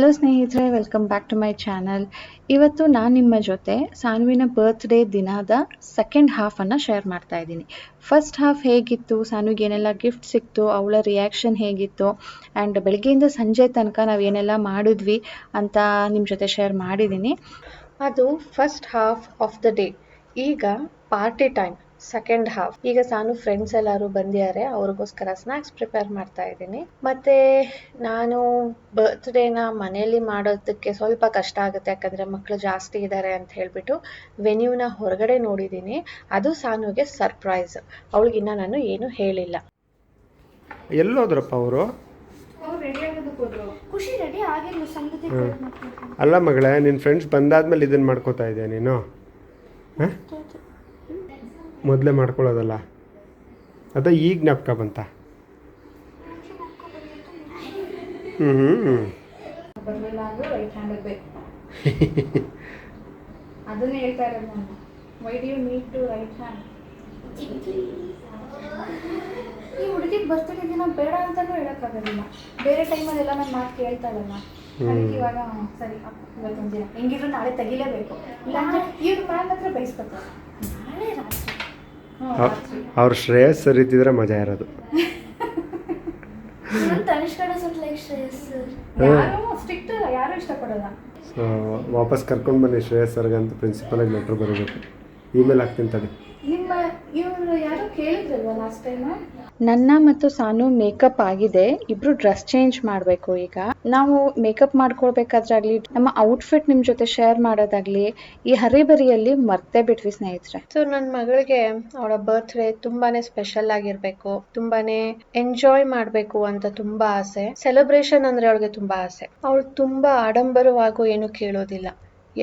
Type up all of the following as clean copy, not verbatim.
Hello ಸ್ನೇಹಿತರೆ, welcome back to my channel. ಇವತ್ತು ನಾನು ನಿಮ್ಮ ಜೊತೆ ಸಾನುವಿನ ಬರ್ತ್ಡೇ ದಿನದ ಸೆಕೆಂಡ್ ಹಾಫನ್ನು ಶೇರ್ ಮಾಡ್ತಾ ಇದ್ದೀನಿ. ಫಸ್ಟ್ ಹಾಫ್ ಹೇಗಿತ್ತು, ಸಾನುವಿಗೆ ಏನೆಲ್ಲ ಗಿಫ್ಟ್ ಸಿಕ್ತು, ಅವಳ ರಿಯಾಕ್ಷನ್ ಹೇಗಿತ್ತು, ಆ್ಯಂಡ್ ಬೆಳಗ್ಗೆಯಿಂದ ಸಂಜೆ ತನಕ ನಾವು ಏನೆಲ್ಲ ಮಾಡಿದ್ವಿ ಅಂತ ನಿಮ್ಮ ಜೊತೆ ಶೇರ್ ಮಾಡಿದ್ದೀನಿ. ಅದು first half of the day. ಈಗ ಪಾರ್ಟಿ ಟೈಮ್, ಸೆಕೆಂಡ್ ಹಾಫ್. ಈಗ ಸಾನು ಫ್ರೆಂಡ್ಸ್ ಎಲ್ಲರೂ ಬಂದಿದ್ದಾರೆ, ಅವ್ರಿಗೋಸ್ಕರ ಸ್ನ್ಯಾಕ್ಸ್ ಪ್ರಿಪೇರ್ ಮಾಡ್ತಾ ಇದ್ದೀನಿ. ಮತ್ತೆ ನಾನು ಬರ್ತ್ಡೇನ ಮನೆಯಲ್ಲಿ ಮಾಡೋದಕ್ಕೆ ಸ್ವಲ್ಪ ಕಷ್ಟ ಆಗುತ್ತೆ, ಯಾಕಂದರೆ ಮಕ್ಕಳು ಜಾಸ್ತಿ ಇದ್ದಾರೆ ಅಂತ ಹೇಳ್ಬಿಟ್ಟು ವೆನ್ಯೂನ ಹೊರಗಡೆ ನೋಡಿದ್ದೀನಿ. ಅದು ಸಾನುಗೆ ಸರ್ಪ್ರೈಸ್, ಅವಳಿಗಿನ್ನ ನಾನು ಏನು ಹೇಳಿಲ್ಲ. ಎಲ್ಲೋದ್ರಪ್ಪ ಅವರು? ಖುಷಿ ರೆಡಿ ಆಗಿಲ್ಲ. ಸಂಗತಿ ಅಲ್ಲ ಮಗಳೇ, ನಿನ್ನ ಫ್ರೆಂಡ್ಸ್ ಬಂದಾದ್ಮೇಲೆ ಇದನ್ನು ಮಾಡ್ಕೋತಾ ಇದೆಯಾ ನೀನು? ಮೊದಲೇ ಮಾಡ್ಕೊಳ್ಳೋದಲ್ಲ, ಅದ ಈಗ ಜ್ಞಾಪಕ ಬಂತ? ಅದನ್ನೇ ಹೇಳ್ತಾ ಇರೋದು ನಾನು. Why do you need to write hand? ಈ ಹುಡುಗಿಗೆ ಬರ್ತ್ಡೇ ದಿನ ಬೇಡ ಅಂತಾನೂ ಹೇಳೋಕ್ಕಾಗೋದಿಲ್ಲ. ಬೇರೆ ಟೈಮಲ್ಲೆಲ್ಲ ನನ್ನ ಮಾತು ಕೇಳ್ತಾಳಲ್ಲ, ಅದಕ್ಕೆ ಇವಾಗ ಸರಿ ಇವತ್ತೊಂದು ದಿನ ಹೆಂಗಿದ್ರು ನಾಳೆ ತೆಗಿಲೇಬೇಕು, ಇಲ್ಲಾಂದ್ರೆ ಇವ್ರ ಮ್ಯಾಮ್ ಹತ್ರ ಬಯಸ್ಕೊತಾರೆ. ನಾಳೆ ರಾತ್ರಿ ಅವ್ರ ಶ್ರೇಯಸ್ ಸರ್ ಇದ್ದಿದ್ರೆ ಮಜಾ ಇರೋದು. ಯಾರು ಸ್ಟ್ರಿಕ್ಟ್ ಅಲ್ಲ, ಯಾರು ಇಷ್ಟಪಡೋಲ್ಲ. ಸೊ ವಾಪಸ್ ಕರ್ಕೊಂಡು ಬನ್ನಿ ಶ್ರೇಯಸ್ ಸರ್ಗೆ ಅಂತ ಪ್ರಿನ್ಸಿಪಲಾಗಿ ಲೆಟ್ರ್ ಬರೀಬೇಕು. ಇಮೇಲ್ ಹಾಕ್ತೀನಿ ತಡಿ. ನಿಮ್ಮ ಇವರು ಯಾರು ಕೇಳಿದ್ರಲ್ವ ಲಾಸ್ಟ್ ಟೈಮ್? ನನ್ನ ಮತ್ತು ಸಾನು ಮೇಕಪ್ ಆಗಿದೆ, ಇಬ್ರು ಡ್ರೆಸ್ ಚೇಂಜ್ ಮಾಡಬೇಕು. ಈಗ ನಾವು ಮೇಕಪ್ ಮಾಡ್ಕೊಳ್ಬೇಕಾದ್ರಾಗ್ಲಿ, ನಮ್ಮ ಔಟ್ಫಿಟ್ ನಿಮ್ಮ ಜೊತೆ ಶೇರ್ ಮಾಡೋದಾಗ್ಲಿ, ಈ ಹರಿಬರಿಯಲ್ಲಿ ಮರ್ತೇ ಬಿಟ್ವಿ ಸ್ನೇಹಿತರೆ. ಸೊ ನನ್ನ ಮಗಳಿಗೆ ಅವಳ ಬರ್ತ್ಡೇ ತುಂಬಾನೇ ಸ್ಪೆಷಲ್ ಆಗಿರ್ಬೇಕು, ತುಂಬಾನೇ ಎಂಜಾಯ್ ಮಾಡಬೇಕು ಅಂತ ತುಂಬಾ ಆಸೆ. ಸೆಲೆಬ್ರೇಷನ್ ಅಂದ್ರೆ ಅವಳಿಗೆ ತುಂಬಾ ಆಸೆ. ಅವಳು ತುಂಬಾ ಆಡಂಬರವಾಗೂ ಏನು ಕೇಳೋದಿಲ್ಲ,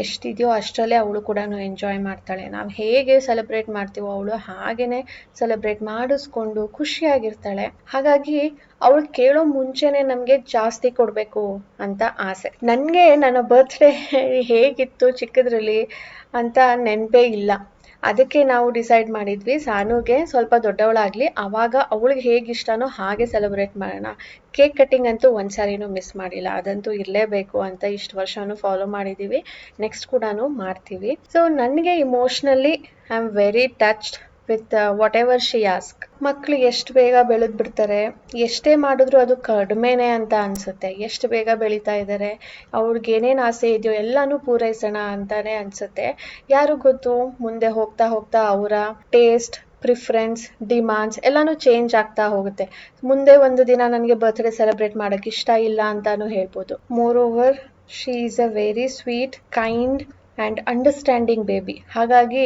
ಎಷ್ಟಿದೆಯೋ ಅಷ್ಟರಲ್ಲೇ ಅವಳು ಕೂಡ ಎಂಜಾಯ್ ಮಾಡ್ತಾಳೆ. ನಾವು ಹೇಗೆ ಸೆಲೆಬ್ರೇಟ್ ಮಾಡ್ತೀವೋ ಅವಳು ಹಾಗೇನೆ ಸೆಲೆಬ್ರೇಟ್ ಮಾಡಿಸ್ಕೊಂಡು ಖುಷಿಯಾಗಿರ್ತಾಳೆ. ಹಾಗಾಗಿ ಅವಳು ಕೇಳೋ ಮುಂಚೆನೆ ನಮಗೆ ಜಾಸ್ತಿ ಕೊಡಬೇಕು ಅಂತ ಆಸೆ. ನನಗೆ ನನ್ನ ಬರ್ತ್ಡೇ ಹೇಗಿತ್ತು ಚಿಕ್ಕದ್ರಲ್ಲಿ ಅಂತ ನೆನಪೇ ಇಲ್ಲ. ಅದಕ್ಕೆ ನಾವು ಡಿಸೈಡ್ ಮಾಡಿದ್ವಿ, ಸಾನುಗೆ ಸ್ವಲ್ಪ ದೊಡ್ಡವಳಾಗ್ಲಿ, ಆವಾಗ ಅವಳಿಗೆ ಹೇಗೆ ಇಷ್ಟನೋ ಹಾಗೆ ಸೆಲೆಬ್ರೇಟ್ ಮಾಡೋಣ. ಕೇಕ್ ಕಟ್ಟಿಂಗ್ ಅಂತೂ ಒಂದ್ಸಾರಿನೂ ಮಿಸ್ ಮಾಡಿಲ್ಲ, ಅದಂತೂ ಇರಲೇಬೇಕು ಅಂತ ಇಷ್ಟು ವರ್ಷನೂ ಫಾಲೋ ಮಾಡಿದ್ದೀವಿ, ನೆಕ್ಸ್ಟ್ ಕೂಡ ಮಾಡ್ತೀವಿ. ಸೊ ನನಗೆ emotionally I am very touched with what ever she ask. ಮಕ್ಳು ಎಷ್ಟು ಬೇಗ ಬೆಳೆದ್ ಬಿಡ್ತಾರೆ, ಎಷ್ಟೇ ಮಾಡಿದ್ರು ಅದು ಕಡಿಮೆನೆ ಅಂತ ಅನ್ಸುತ್ತೆ. ಎಷ್ಟು ಬೇಗ ಬೆಳೀತಾ ಇದ್ದಾರೆ, ಅವ್ರಿಗೆ ಏನೇನು ಆಸೆ ಇದೆಯೋ ಎಲ್ಲಾನು ಪೂರೈಸೋಣ ಅಂತಾನೆ ಅನ್ಸುತ್ತೆ. ಯಾರು ಗೊತ್ತು, ಮುಂದೆ ಹೋಗ್ತಾ ಹೋಗ್ತಾ ಅವರ ಟೇಸ್ಟ್, ಪ್ರಿಫರೆನ್ಸ್, ಡಿಮಾಂಡ್ಸ್ ಎಲ್ಲಾನು ಚೇಂಜ್ ಆಗ್ತಾ ಹೋಗುತ್ತೆ. ಮುಂದೆ ಒಂದು ದಿನ ನನಗೆ ಬರ್ತ್ಡೇ ಸೆಲೆಬ್ರೇಟ್ ಮಾಡೋಕ್ಕೆ ಇಷ್ಟ ಇಲ್ಲ ಅಂತಾನು ಹೇಳ್ಬೋದು. More over she is a very sweet, kind and understanding baby. ಹಾಗಾಗಿ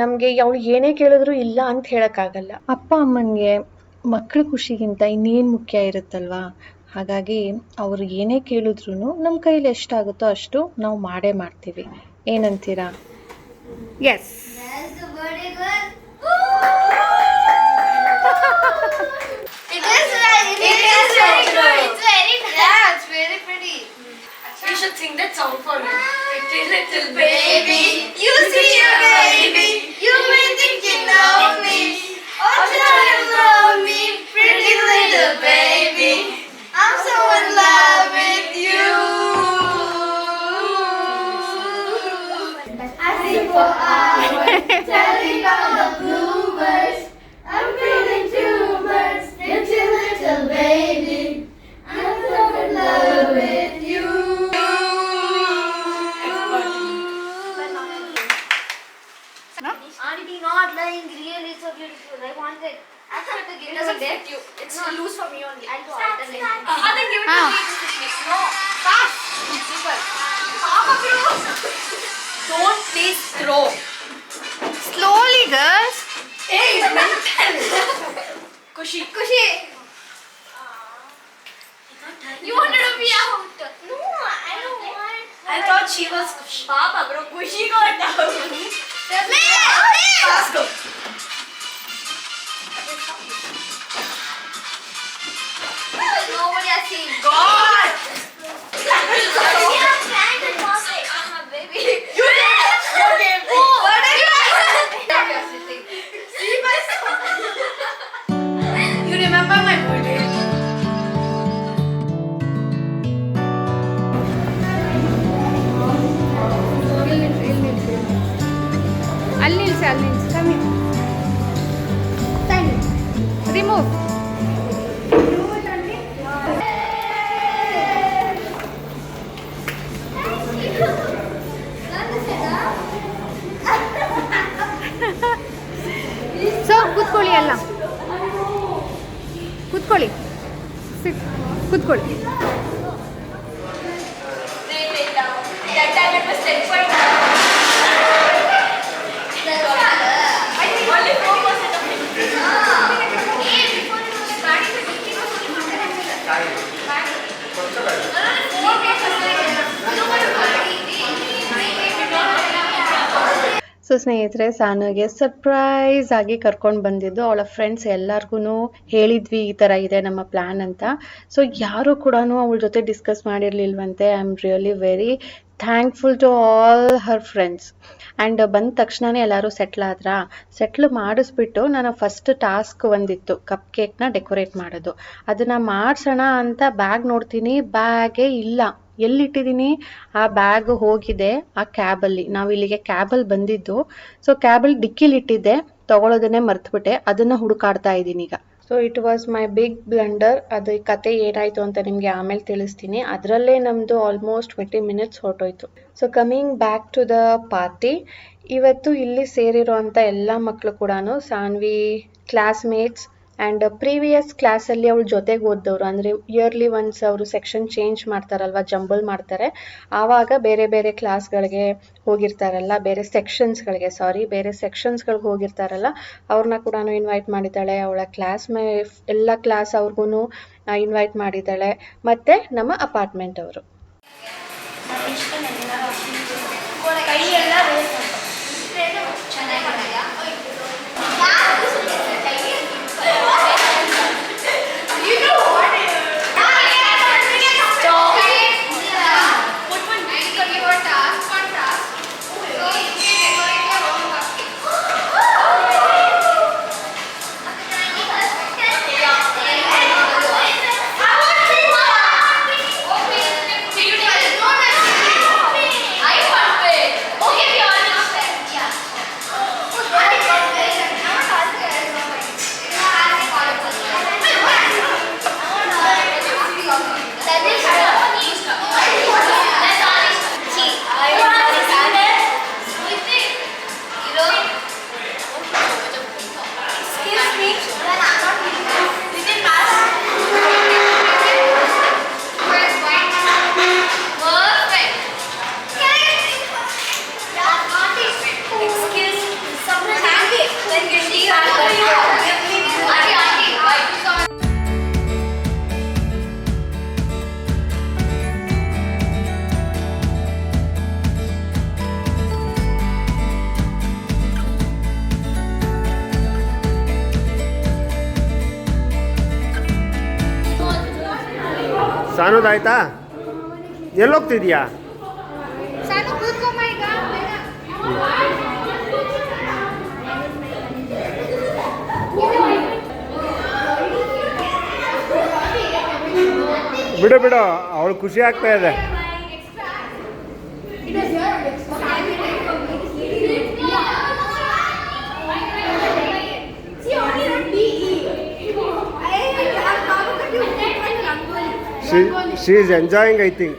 ನಮಗೆ ಅವಳು ಏನೇ ಕೇಳಿದ್ರು ಇಲ್ಲ ಅಂತ ಹೇಳೋಕ್ಕಾಗಲ್ಲ. ಅಪ್ಪ ಅಮ್ಮನಿಗೆ ಮಕ್ಕಳ ಖುಷಿಗಿಂತ ಇನ್ನೇನು ಮುಖ್ಯ ಇರುತ್ತಲ್ವಾ. ಹಾಗಾಗಿ ಅವರು ಏನೇ ಕೇಳಿದ್ರು ನಮ್ಮ ಕೈಲಿ ಎಷ್ಟಾಗುತ್ತೋ ಅಷ್ಟು ನಾವು ಮಾಡೇ ಮಾಡ್ತೀವಿ. ಏನಂತೀರಾ? S. You should sing that song for me. Pretty little baby, you see your baby, you may think you know me, or try to love me, pretty little baby, I'm so in love with you. I sing for hours, telling all the bluebirds, I'm feeling two birds, pretty little baby, I'm so in love with you. Auntie, not lying, really so beautiful. I want it. After the gift, it doesn't fit you. It's loose for me only. I'll do alternate. Then give it to me to fit me. No, fast. Super. Papa, bro. Don't please throw. Slowly, girls. Hey, mental. Kushi. Kushi. You wanted to be out. No, I don't want. I thought she was Papa, bro. Kushi got down. Let's go. Nobody has seen God. Baby. You okay. What are you sitting? See my son. You remember my birthday? ಅಲ್ಲಿ ಕಮ್ಮಿ remove so ಕೂತ್ಕೊಳ್ಳಿ ಎಲ್ಲ ಕೂತ್ಕೊಳ್ಳಿ ಕೂತ್ಕೊಳ್ಳಿ That time it was 10.9. Only 4% of it. So ಸ್ನೇಹಿತರೆ, ಸಾನುಗೆ surprise ಆಗಿ ಕರ್ಕೊಂಡು ಬಂದಿದ್ದು ಅವಳ ಫ್ರೆಂಡ್ಸ್ ಎಲ್ಲರಿಗೂ ಹೇಳಿದ್ವಿ ಈ ಥರ ಇದೆ ನಮ್ಮ ಪ್ಲ್ಯಾನ್ ಅಂತ. ಸೊ ಯಾರು ಕೂಡ ಅವಳ ಜೊತೆ ಡಿಸ್ಕಸ್ ಮಾಡಿರಲಿಲ್ವಂತೆ. I am really very thankful to all her friends. And ಬಂದ ತಕ್ಷಣವೇ ಎಲ್ಲರೂ ಸೆಟ್ಲ್ ಮಾಡಿಸ್ಬಿಟ್ಟು ನನ್ನ ಫಸ್ಟ್ ಟಾಸ್ಕ್ ಒಂದಿತ್ತು ಕಪ್ ಕೇಕ್ನ ಡೆಕೋರೇಟ್ ಮಾಡೋದು. ಅದನ್ನು ಮಾಡಿಸೋಣ ಅಂತ ಬ್ಯಾಗ್ ನೋಡ್ತೀನಿ, ಬ್ಯಾಗೇ ಇಲ್ಲ. ಎಲ್ಲಿಟ್ಟಿದ್ದೀನಿ? ಆ ಬ್ಯಾಗ್ ಹೋಗಿದೆ ಆ ಕ್ಯಾಬಲ್ಲಿ. ನಾವು ಇಲ್ಲಿಗೆ ಕ್ಯಾಬಲ್ಲಿ ಬಂದಿದ್ದು. ಸೊ ಕ್ಯಾಬಲ್ಲಿ ಡಿಕ್ಕಿಲಿ ಇಟ್ಟಿದ್ದೆ, ತಗೊಳ್ಳೋದನ್ನೇ ಮರ್ತ್ಬಿಟ್ಟೆ. ಅದನ್ನು ಹುಡುಕಾಡ್ತಾ ಇದ್ದೀನಿ ಈಗ. So it was my big blunder. ಅದು ಕತೆ ಏನಾಯಿತು ಅಂತ ನಿಮಗೆ ಆಮೇಲೆ ತಿಳಿಸ್ತೀನಿ. ಅದರಲ್ಲೇ ನಮ್ಮದು ಆಲ್ಮೋಸ್ಟ್ 20 minutes ಹೊರಟೋಯ್ತು. So coming back to the party, ಇವತ್ತು ಇಲ್ಲಿ ಸೇರಿರೋ ಅಂಥ ಎಲ್ಲ ಮಕ್ಕಳು ಕೂಡ ಸಾನ್ವಿ ಕ್ಲಾಸ್ಮೇಟ್ಸ್ ಆ್ಯಂಡ್ ಪ್ರೀವಿಯಸ್ ಕ್ಲಾಸಲ್ಲಿ ಅವಳ ಜೊತೆಗೆ ಓದ್ದವರು, ಅಂದರೆ ಇಯರ್ಲಿ ಒನ್ಸ್ ಅವರು ಸೆಕ್ಷನ್ ಚೇಂಜ್ ಮಾಡ್ತಾರಲ್ವ, ಜಂಬಲ್ ಮಾಡ್ತಾರೆ, ಆವಾಗ ಬೇರೆ ಬೇರೆ ಕ್ಲಾಸ್ಗಳಿಗೆ ಹೋಗಿರ್ತಾರಲ್ಲ, ಬೇರೆ ಸೆಕ್ಷನ್ಸ್ಗಳಿಗೆ ಹೋಗಿರ್ತಾರಲ್ಲ, ಅವ್ರನ್ನ ಕೂಡ ಇನ್ವೈಟ್ ಮಾಡಿದ್ದಾಳೆ. ಅವಳ ಎಲ್ಲ ಕ್ಲಾಸ್ ಅವ್ರಿಗೂ ಇನ್ವೈಟ್ ಮಾಡಿದ್ದಾಳೆ, ಮತ್ತು ನಮ್ಮ ಅಪಾರ್ಟ್ಮೆಂಟ್ ಅವರು. ಸಾನುದಾಯ್ತಾ? ಎಲ್ಲೋಗ್ತಿದ್ಯಾ? ಬಿಡು ಬಿಡು, ಅವಳು ಖುಷಿ ಆಗ್ತಾ ಇದೆ. She is enjoying, I think.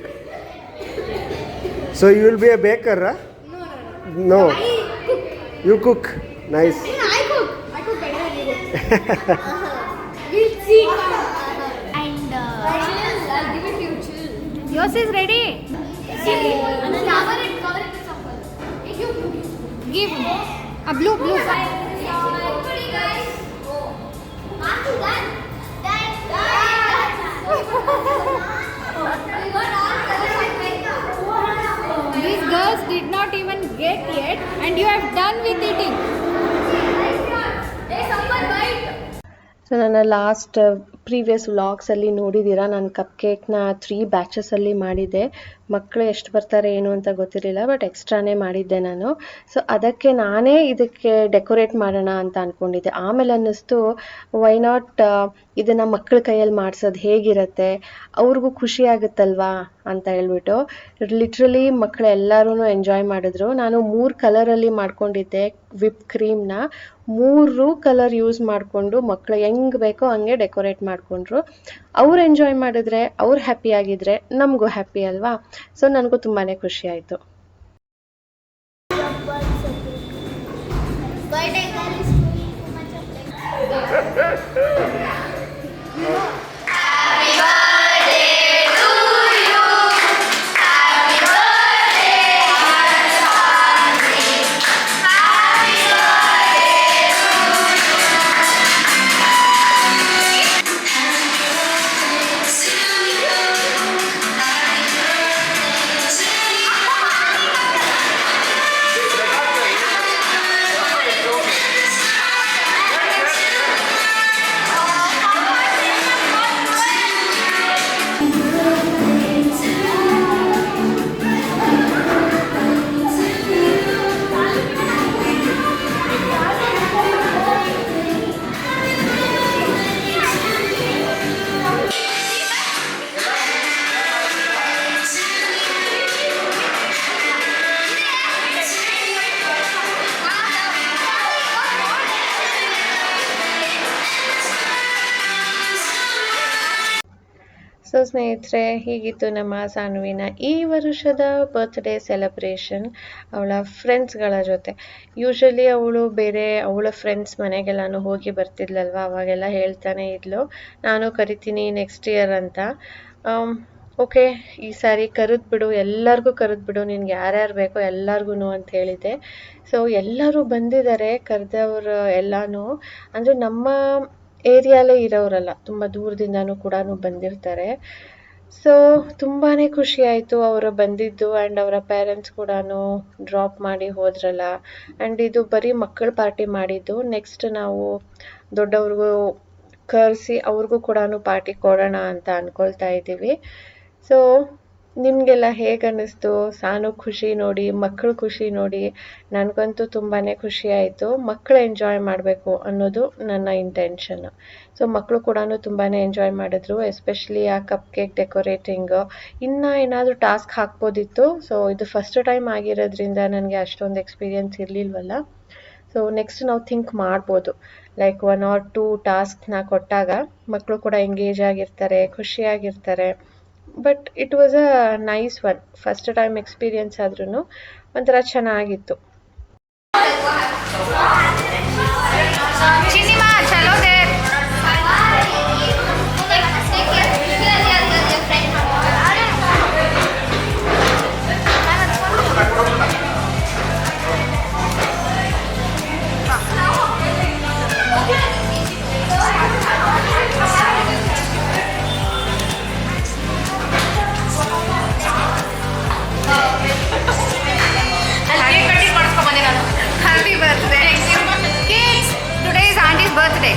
So you will be a baker, huh? No. You cook. Nice. I cook better than you. We'll see. And I'll give it to you. Chill. Yours is ready. Cover it with something. Give a blue. Guys. Not to that. These girls did not even get yet, and you have done with eating. So ನನ್ನ last previous ವ್ಲಾಗ್ಸಲ್ಲಿ ನೋಡಿದ್ದೀರಾ, ನಾನು cup ಕೇಕ್ನ 3 ಬ್ಯಾಚಸಲ್ಲಿ ಮಾಡಿದ್ದೆ. ಮಕ್ಕಳು ಎಷ್ಟು ಬರ್ತಾರೆ ಏನು ಅಂತ ಗೊತ್ತಿರಲಿಲ್ಲ, ಬಟ್ ಎಕ್ಸ್ಟ್ರಾನೇ ಮಾಡಿದ್ದೆ ನಾನು. ಸೊ ಅದಕ್ಕೆ ನಾನೇ ಇದಕ್ಕೆ ಡೆಕೋರೇಟ್ ಮಾಡೋಣ ಅಂತ ಅಂದ್ಕೊಂಡಿದ್ದೆ. ಆಮೇಲೆ ಅನ್ನಿಸ್ತು ವೈ ನಾಟ್ ಇದನ್ನು ಮಕ್ಕಳ ಕೈಯಲ್ಲಿ ಮಾಡಿಸೋದು ಹೇಗಿರುತ್ತೆ, ಅವ್ರಿಗೂ ಖುಷಿ ಆಗುತ್ತಲ್ವಾ ಅಂತ ಹೇಳ್ಬಿಟ್ಟು ಲಿಟ್ರಲಿ ಮಕ್ಕಳು ಎಲ್ಲರೂ ಎಂಜಾಯ್ ಮಾಡಿದ್ರು. ನಾನು 3 ಕಲರಲ್ಲಿ ಮಾಡ್ಕೊಂಡಿದ್ದೆ ವಿಪ್ ಕ್ರೀಮ್ನ. 3 ಕಲರ್ ಯೂಸ್ ಮಾಡಿಕೊಂಡು ಮಕ್ಕಳು ಹೆಂಗೆ ಬೇಕೋ ಹಂಗೆ ಡೆಕೋರೇಟ್ ಮಾಡಿಕೊಂಡ್ರು. ಅವ್ರು ಎಂಜಾಯ್ ಮಾಡಿದ್ರೆ, ಅವ್ರು ಹ್ಯಾಪಿ ಆಗಿದ್ರೆ ನಮಗೂ ಹ್ಯಾಪಿ ಅಲ್ವಾ. ಸೊ ನನಗೂ ತುಂಬಾ ಖುಷಿ ಆಯಿತು. ಸೊ ಸ್ನೇಹಿತರೆ, ಹೀಗಿತ್ತು ನಮ್ಮ ಸಾನುವಿನ ಈ ವರ್ಷದ ಬರ್ತ್ಡೇ ಸೆಲೆಬ್ರೇಷನ್ ಅವಳ ಫ್ರೆಂಡ್ಸ್ಗಳ ಜೊತೆ. ಯೂಶಲಿ ಅವಳು ಬೇರೆ ಅವಳ ಫ್ರೆಂಡ್ಸ್ ಮನೆಗೆಲ್ಲಾನು ಹೋಗಿ ಬರ್ತಿದ್ಲಲ್ವ, ಅವಾಗೆಲ್ಲ ಹೇಳ್ತಾನೆ ಇದ್ಲು ನಾನು ಕರಿತೀನಿ ನೆಕ್ಸ್ಟ್ ಇಯರ್ ಅಂತ. ಓಕೆ, ಈ ಸಾರಿ ಕರೆದ್ಬಿಡು, ಎಲ್ಲರಿಗೂ ಕರೆದ್ಬಿಡು, ನಿನ್ಗೆ ಯಾರ್ಯಾರು ಬೇಕೋ ಎಲ್ಲರಿಗೂ ಅಂತ ಹೇಳಿದೆ. ಸೊ ಎಲ್ಲರೂ ಬಂದಿದ್ದಾರೆ, ಕರೆದವರು ಎಲ್ಲನೂ. ಅಂದರೆ ನಮ್ಮ ಏರಿಯಾಲೇ ಇರೋರಲ್ಲ, ತುಂಬ ದೂರದಿಂದನೂ ಕೂಡ ಬಂದಿರ್ತಾರೆ. ಸೊ ತುಂಬಾ ಖುಷಿ ಆಯಿತು ಅವರು ಬಂದಿದ್ದು. ಆ್ಯಂಡ್ ಅವರ ಪೇರೆಂಟ್ಸ್ ಕೂಡ ಡ್ರಾಪ್ ಮಾಡಿ ಹೋದ್ರಲ್ಲ. ಆ್ಯಂಡ್ ಇದು ಬರೀ ಮಕ್ಕಳ ಪಾರ್ಟಿ ಮಾಡಿದ್ದು. ನೆಕ್ಸ್ಟ್ ನಾವು ದೊಡ್ಡವ್ರಿಗೂ ಕರೆಸಿ ಅವ್ರಿಗೂ ಕೂಡ ಪಾರ್ಟಿ ಕೊಡೋಣ ಅಂತ ಅಂದ್ಕೊಳ್ತಾ ಇದ್ದೀವಿ. ಸೊ ನಿಮಗೆಲ್ಲ ಹೇಗೆ ಅನ್ನಿಸ್ತು? ಸಾನು ಖುಷಿ ನೋಡಿ, ಮಕ್ಕಳು ಖುಷಿ ನೋಡಿ ನನಗಂತೂ ತುಂಬಾ ಖುಷಿ ಆಯಿತು. ಮಕ್ಕಳು ಎಂಜಾಯ್ ಮಾಡಬೇಕು ಅನ್ನೋದು ನನ್ನ ಇಂಟೆನ್ಷನ್. ಸೊ ಮಕ್ಕಳು ಕೂಡ ತುಂಬಾ ಎಂಜಾಯ್ ಮಾಡಿದ್ರು, ಎಸ್ಪೆಷಲಿ ಆ ಕಪ್ ಕೇಕ್ ಡೆಕೋರೇಟಿಂಗು. ಇನ್ನೂ ಏನಾದರೂ ಟಾಸ್ಕ್ ಹಾಕ್ಬೋದಿತ್ತು. ಸೊ ಇದು ಫಸ್ಟ್ ಟೈಮ್ ಆಗಿರೋದ್ರಿಂದ ನನಗೆ ಅಷ್ಟೊಂದು ಎಕ್ಸ್ಪೀರಿಯನ್ಸ್ ಇರಲಿಲ್ವಲ್ಲ. ಸೊ ನೆಕ್ಸ್ಟ್ ನಾವು ಥಿಂಕ್ ಮಾಡ್ಬೋದು, ಲೈಕ್ 1 or 2 ಟಾಸ್ಕ್ನ ಕೊಟ್ಟಾಗ ಮಕ್ಕಳು ಕೂಡ ಎಂಗೇಜ್ ಆಗಿರ್ತಾರೆ, ಖುಷಿಯಾಗಿರ್ತಾರೆ. But it was a nice one. First time experience ಆದ್ರೂ ಒಂಥರ ಚೆನ್ನಾಗಿತ್ತು. Happy birthday. Kids, today is Auntie's birthday.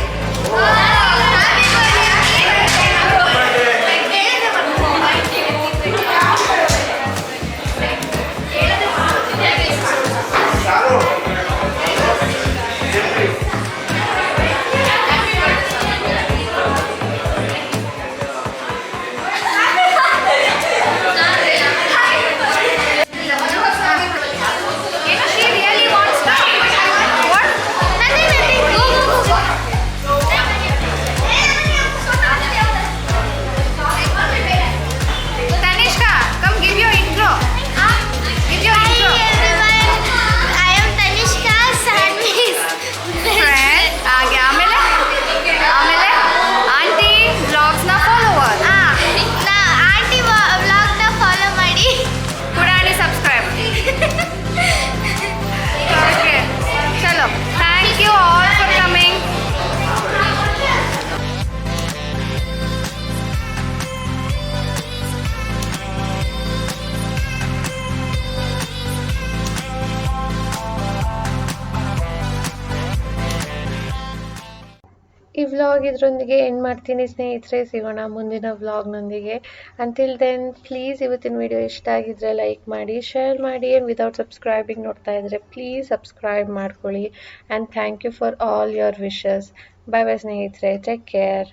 Vlog ಇದ್ರೊಂದಿಗೆ ಎಂಡ್ ಮಾಡ್ತೀನಿ ಸ್ನೇಹಿತರೆ. ಸಿಗೋಣ ಮುಂದಿನ ವ್ಲಾಗ್ನೊಂದಿಗೆ. ಅಂಟಿಲ್ ದೆನ್ ಪ್ಲೀಸ್ ಇವತ್ತಿನ ವಿಡಿಯೋ ಇಷ್ಟ ಆಗಿದ್ರೆ ಲೈಕ್ ಮಾಡಿ, ಶೇರ್ ಮಾಡಿ, ಆ್ಯಂಡ್ ವಿದೌಟ್ ಸಬ್ಸ್ಕ್ರೈಬಿಂಗ್ ನೋಡ್ತಾ ಇದ್ರೆ ಪ್ಲೀಸ್ ಸಬ್ಸ್ಕ್ರೈಬ್ ಮಾಡ್ಕೊಳ್ಳಿ. And thank you for all your wishes. Bye bye ಸ್ನೇಹಿತರೆ, ಟೇಕ್ ಕೇರ್.